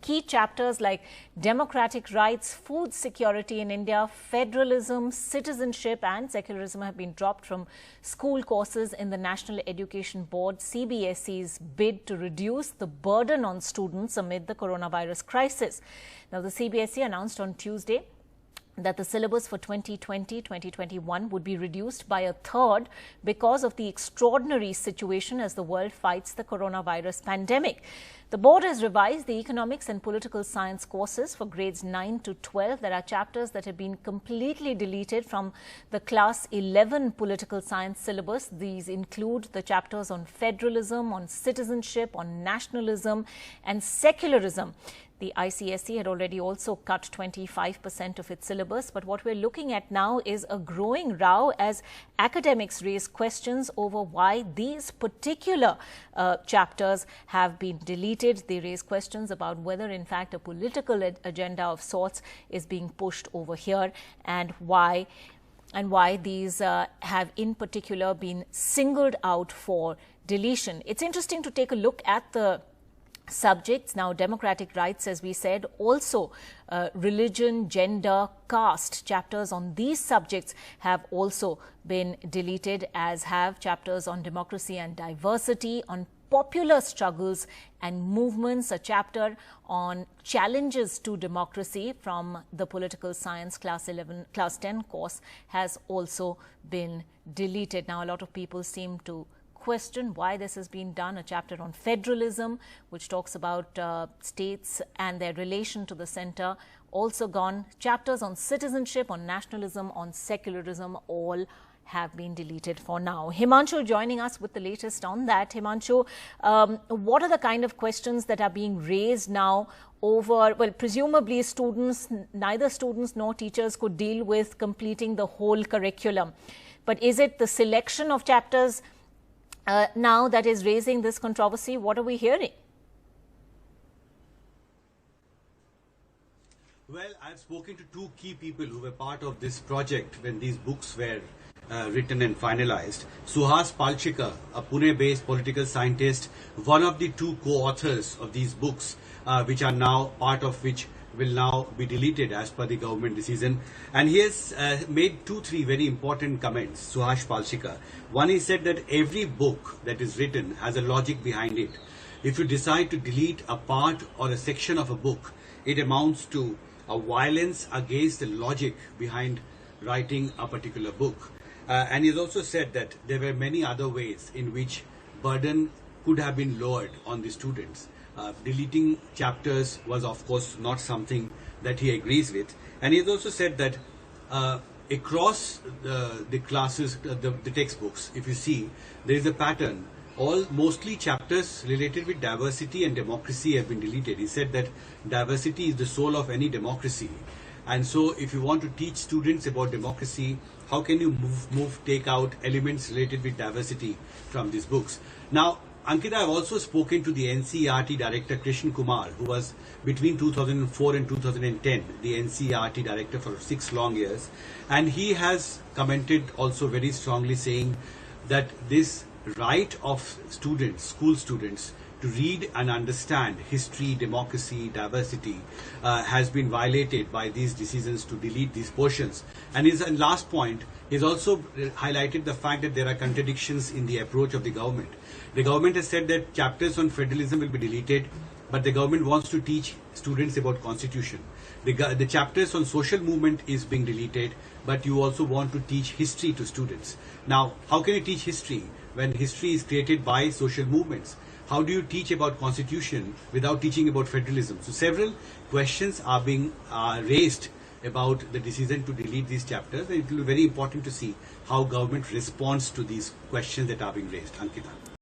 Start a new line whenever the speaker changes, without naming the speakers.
Key chapters like democratic rights, food security in India, federalism, citizenship and secularism have been dropped from school courses in the National Education Board CBSE's bid to reduce the burden on students amid the coronavirus crisis. Now, the CBSE announced on Tuesday that the syllabus for 2020-2021 would be reduced by a third because of the extraordinary situation as the world fights the coronavirus pandemic. The board has revised the economics and political science courses for grades 9 to 12. There are chapters that have been completely deleted from the class 11 political science syllabus. These include the chapters on federalism, on citizenship, on nationalism and secularism. The ICSE had already also cut 25% of its syllabus, but what we're looking at now is a growing row as academics raise questions over why these particular chapters have been deleted. They raise questions about whether, in fact, a political agenda of sorts is being pushed over here and why these have in particular been singled out for deletion. It's interesting to take a look at the subjects. Now, democratic rights, as we said, also religion, gender, caste, chapters on these subjects have also been deleted, as have chapters on democracy and diversity, on popular struggles and movements. A chapter on challenges to democracy from the political science class 10 course has also been deleted. Now, a lot of people seem to question why this has been done. A chapter on federalism, which talks about states and their relation to the centre, also gone. Chapters on citizenship, on nationalism, on secularism, all have been deleted for now. Himanshu joining us with the latest on that. Himanshu, what are the kind of questions that are being raised now over, well, presumably neither students nor teachers could deal with completing the whole curriculum. But is it the selection of chapters now that is raising this controversy? What are we hearing?
Well, I've spoken to two key people who were part of this project when these books were written and finalized. Suhas Palchikar, a Pune-based political scientist, one of the two co-authors of these books, which are now part of which will now be deleted as per the government decision. And he has made three very important comments, Suhas Palchikar. One, he said that every book that is written has a logic behind it. If you decide to delete a part or a section of a book, it amounts to a violence against the logic behind writing a particular book. And he's also said that there were many other ways in which burden could have been lowered on the students. Deleting chapters was, of course, not something that he agrees with. And he's also said that across the classes, the textbooks, if you see, there is a pattern. Mostly chapters related with diversity and democracy have been deleted. He said that diversity is the soul of any democracy. And so if you want to teach students about democracy, how can you take out elements related with diversity from these books? Now, Ankita, I've also spoken to the NCERT director, Krishnan Kumar, who was between 2004 and 2010, the NCERT director for 6 long years. And he has commented also very strongly, saying that this right of students, school students, to read and understand history, democracy, diversity has been violated by these decisions to delete these portions. And his last point, he's also highlighted the fact that there are contradictions in the approach of the government. The government has said that chapters on federalism will be deleted, but the government wants to teach students about constitution. The chapters on social movement is being deleted, but you also want to teach history to students. Now, how can you teach history when history is created by social movements? How do you teach about constitution without teaching about federalism? So several questions are being raised about the decision to delete these chapters. And it will be very important to see how government responds to these questions that are being raised. Ankita.